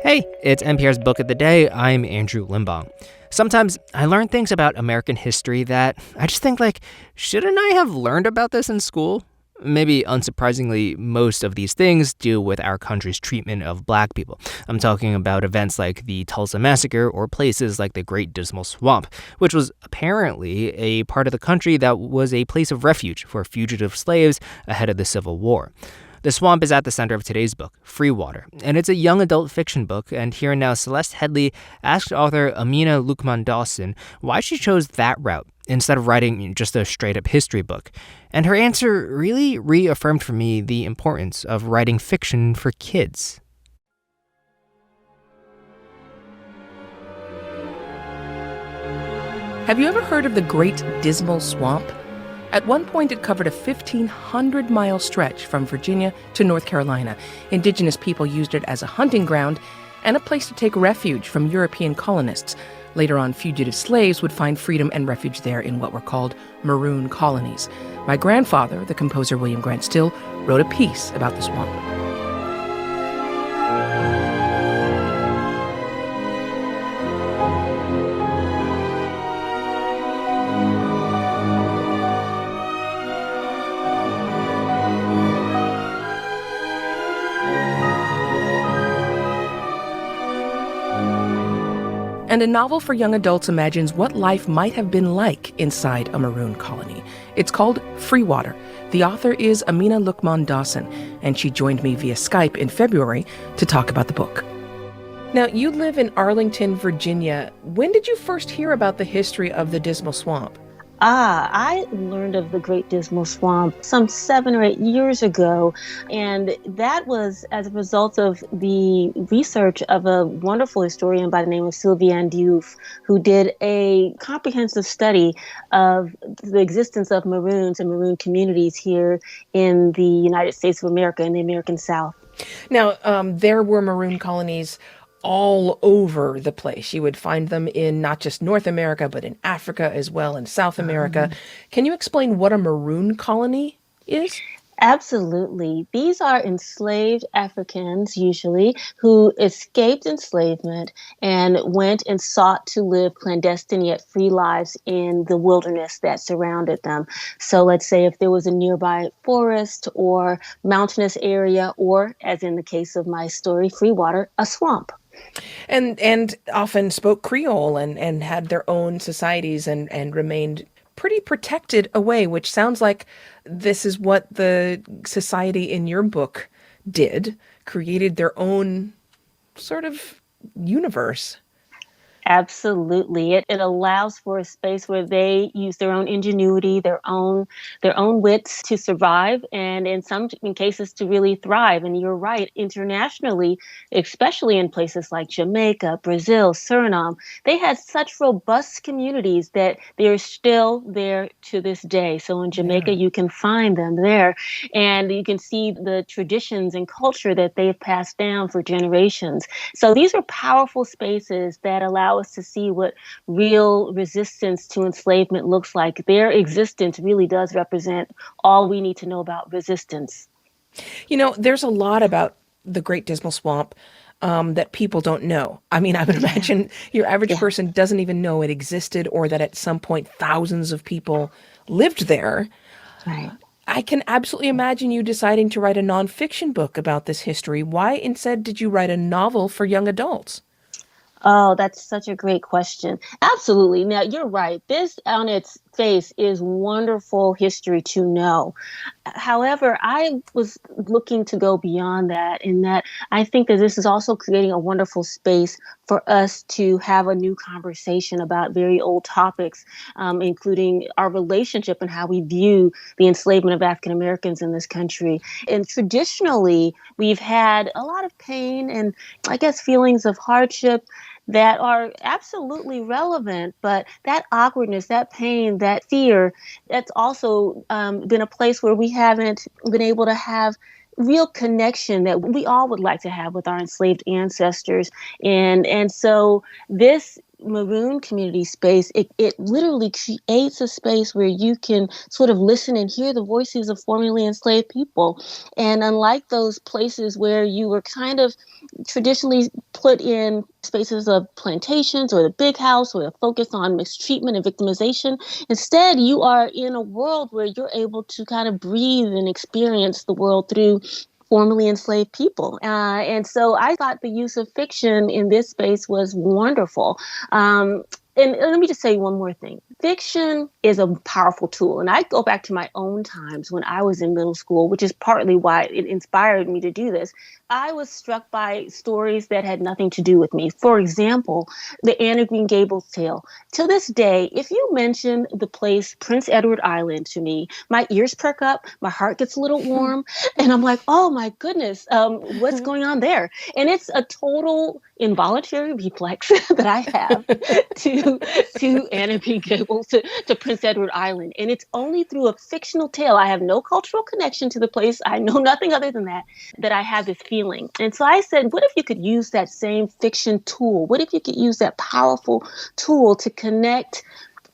Hey, it's NPR's Book of the Day. I'm Andrew Limbong. Sometimes I learn things about American history that I just think, shouldn't I have learned about this in school? Maybe unsurprisingly, most of these things deal with our country's treatment of black people. I'm talking about events like the Tulsa Massacre or places like the Great Dismal Swamp, which was apparently a part of the country that was a place of refuge for fugitive slaves ahead of the Civil War. The swamp is at the center of today's book, Freewater, and it's a young adult fiction book. And here and now, Celeste Headlee asked author Amina Luqman-Dawson why she chose that route instead of writing just a straight-up history book. And her answer really reaffirmed for me the importance of writing fiction for kids. Have you ever heard of the Great Dismal Swamp? At one point, it covered a 1,500-mile stretch from Virginia to North Carolina. Indigenous people used it as a hunting ground and a place to take refuge from European colonists. Later on, fugitive slaves would find freedom and refuge there in what were called maroon colonies. My grandfather, the composer William Grant Still, wrote a piece about the swamp. And a novel for young adults imagines what life might have been like inside a maroon colony. It's called Freewater. The author is Amina Luqman-Dawson, and she joined me via Skype in February to talk about the book. Now, you live in Arlington, Virginia. When did you first hear about the history of the Dismal Swamp? I learned of the Great Dismal Swamp some 7 or 8 years ago, and that was as a result of the research of a wonderful historian by the name of Sylviane Diouf, who did a comprehensive study of the existence of maroons and maroon communities here in the United States of America, in the American South. Now, there were maroon colonies all over the place. You would find them in not just North America, but in Africa as well, in South America. Can you explain what a maroon colony is? Absolutely. These are enslaved Africans, usually, who escaped enslavement and went and sought to live clandestine yet free lives in the wilderness that surrounded them. So let's say if there was a nearby forest or mountainous area, or, as in the case of my story, Freewater, a swamp. And often spoke Creole and had their own societies and remained pretty protected away, which sounds like this is what the society in your book did, created their own sort of universe. Absolutely. It allows for a space where they use their own ingenuity, their own wits to survive, and in some cases to really thrive. And you're right, internationally, especially in places like Jamaica, Brazil, Suriname, they had such robust communities that they're still there to this day. So in Jamaica, you can find them there, and you can see the traditions and culture that they've passed down for generations. So these are powerful spaces that allow us to see what real resistance to enslavement looks like. Their existence really does represent all we need to know about resistance. You know, there's a lot about the Great Dismal Swamp that people don't know. I mean, I would imagine your average person doesn't even know it existed, or that at some point thousands of people lived there. Right. I can absolutely imagine you deciding to write a nonfiction book about this history. Why instead did you write a novel for young adults? Oh, that's such a great question. Absolutely. Now, you're right. This on its face is wonderful history to know. However, I was looking to go beyond that, in that I think that this is also creating a wonderful space for us to have a new conversation about very old topics, including our relationship and how we view the enslavement of African Americans in this country. And traditionally, we've had a lot of pain and, I guess, feelings of hardship that are absolutely relevant, but that awkwardness, that pain, that fear, that's also been a place where we haven't been able to have real connection that we all would like to have with our enslaved ancestors. And so this maroon community space, it literally creates a space where you can sort of listen and hear the voices of formerly enslaved people. And unlike those places where you were kind of traditionally put in spaces of plantations or the big house or a focus on mistreatment and victimization, instead you are in a world where you're able to kind of breathe and experience the world through formerly enslaved people. And so I thought the use of fiction in this space was wonderful. And let me just say one more thing. Fiction is a powerful tool. And I go back to my own times when I was in middle school, which is partly why it inspired me to do this. I was struck by stories that had nothing to do with me. For example, the Anne of Green Gables tale. To this day, if you mention the place Prince Edward Island to me, my ears perk up, my heart gets a little warm, and I'm like, oh my goodness, what's going on there? And it's a total involuntary reflex that I have to Anne of Green Gables, to Prince Edward Island. And it's only through a fictional tale. I have no cultural connection to the place. I know nothing other than that I have this feeling. And so I said, what if you could use that same fiction tool? What if you could use that powerful tool to connect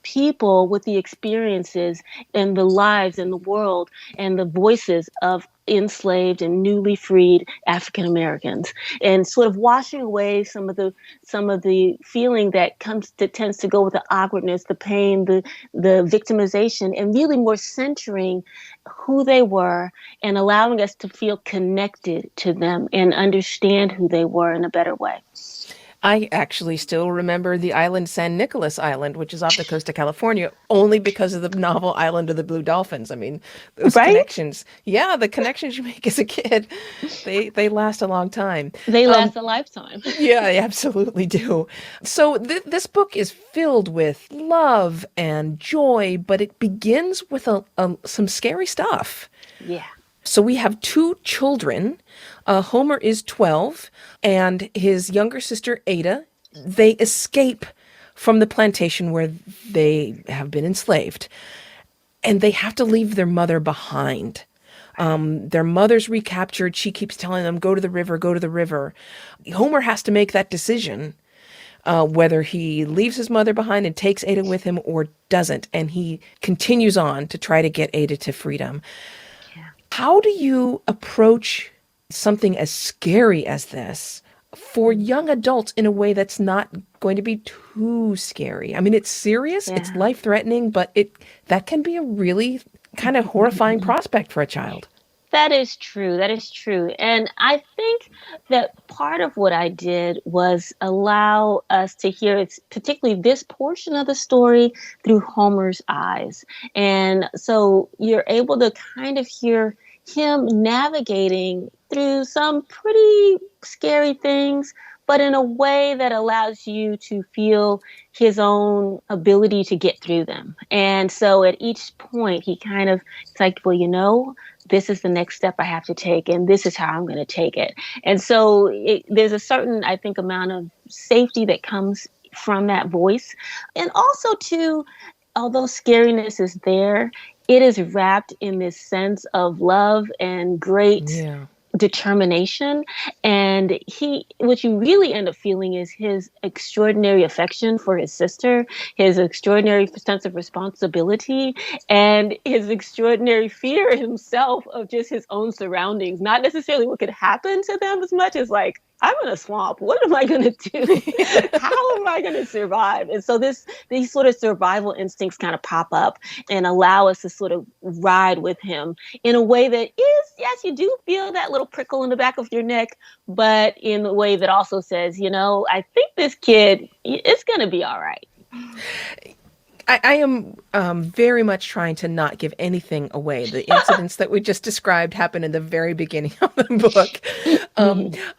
people with the experiences and the lives and the world and the voices of enslaved and newly freed African Americans, and sort of washing away some of the feeling that tends to go with the awkwardness, the pain, the victimization, and really more centering who they were and allowing us to feel connected to them and understand who they were in a better way. I actually still remember the island San Nicolas Island, which is off the coast of California, only because of the novel Island of the Blue Dolphins. I mean, those right? connections. Yeah, the connections you make as a kid, they last a long time. They last a lifetime. Yeah, they absolutely do. So this book is filled with love and joy, but it begins with some scary stuff. Yeah. So we have two children. Homer is 12, and his younger sister, Ada, they escape from the plantation where they have been enslaved. And they have to leave their mother behind. Their mother's recaptured. She keeps telling them, go to the river, go to the river. Homer has to make that decision, whether he leaves his mother behind and takes Ada with him or doesn't. And he continues on to try to get Ada to freedom. How do you approach something as scary as this for young adults in a way that's not going to be too scary? I mean, it's serious, it's life-threatening, but that can be a really kind of horrifying prospect for a child. That is true. That is true. And I think that part of what I did was allow us to hear particularly this portion of the story through Homer's eyes. And so you're able to kind of hear him navigating through some pretty scary things, but in a way that allows you to feel his own ability to get through them. And so at each point, it's like, well, this is the next step I have to take, and this is how I'm going to take it. And so there's a certain, I think, amount of safety that comes from that voice. And also, too, although scariness is there, it is wrapped in this sense of love and great determination. And what you really end up feeling is his extraordinary affection for his sister, his extraordinary sense of responsibility, and his extraordinary fear himself of just his own surroundings. Not necessarily what could happen to them as much as like, I'm in a swamp. What am I going to do? How am I going to survive? And so these sort of survival instincts kind of pop up and allow us to sort of ride with him in a way that is, yes, you do feel that little prickle in the back of your neck, but in a way that also says, I think this kid is going to be all right. I am very much trying to not give anything away. The incidents that we just described happened in the very beginning of the book.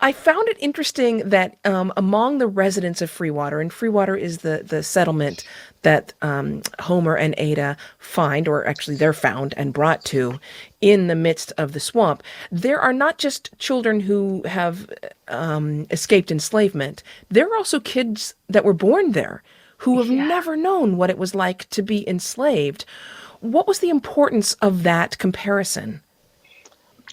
I found it interesting that among the residents of Freewater, and Freewater is the settlement that Homer and Ada find, or actually they're found and brought to in the midst of the swamp, there are not just children who have escaped enslavement. There are also kids that were born there who have never known what it was like to be enslaved. What was the importance of that comparison?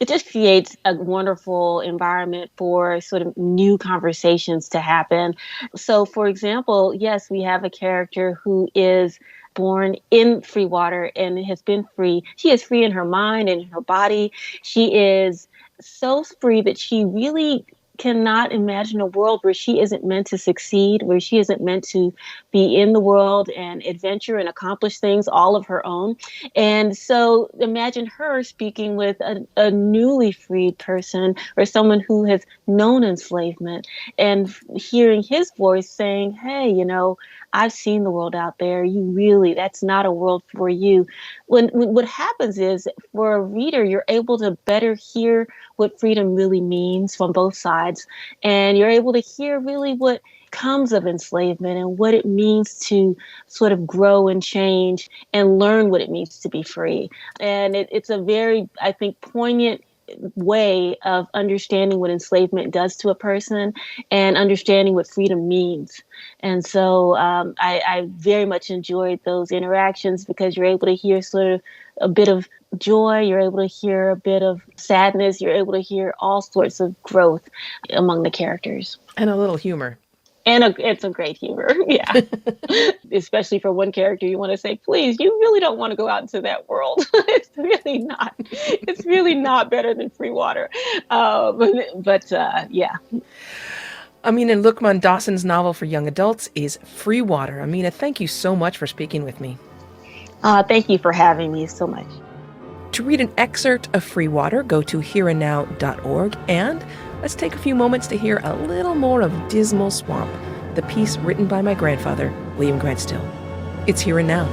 it just creates a wonderful environment for sort of new conversations to happen. So, for example, yes, we have a character who is born in free water and has been free. She is free in her mind and in her body. She is so free that she really cannot imagine a world where she isn't meant to succeed, where she isn't meant to be in the world and adventure and accomplish things all of her own. And so imagine her speaking with a newly freed person or someone who has known enslavement and hearing his voice saying, hey, I've seen the world out there. That's not a world for you. When what happens is, for a reader, you're able to better hear what freedom really means from both sides. And you're able to hear really what comes of enslavement and what it means to sort of grow and change and learn what it means to be free. And it's a very, I think, poignant way of understanding what enslavement does to a person and understanding what freedom means. And so I very much enjoyed those interactions because you're able to hear sort of a bit of joy, you're able to hear a bit of sadness, you're able to hear all sorts of growth among the characters. And a little humor. And it's a great humor, yeah. Especially for one character, you want to say, please, you really don't want to go out into that world. It's really not. It's really not better than free water. Yeah. Amina Luqman-Dawson's novel for young adults is Freewater. Amina, thank you so much for speaking with me. Thank you for having me so much. To read an excerpt of Freewater, go to hereandnow.org, and let's take a few moments to hear a little more of Dismal Swamp, the piece written by my grandfather, William Grant Still. It's Here and Now.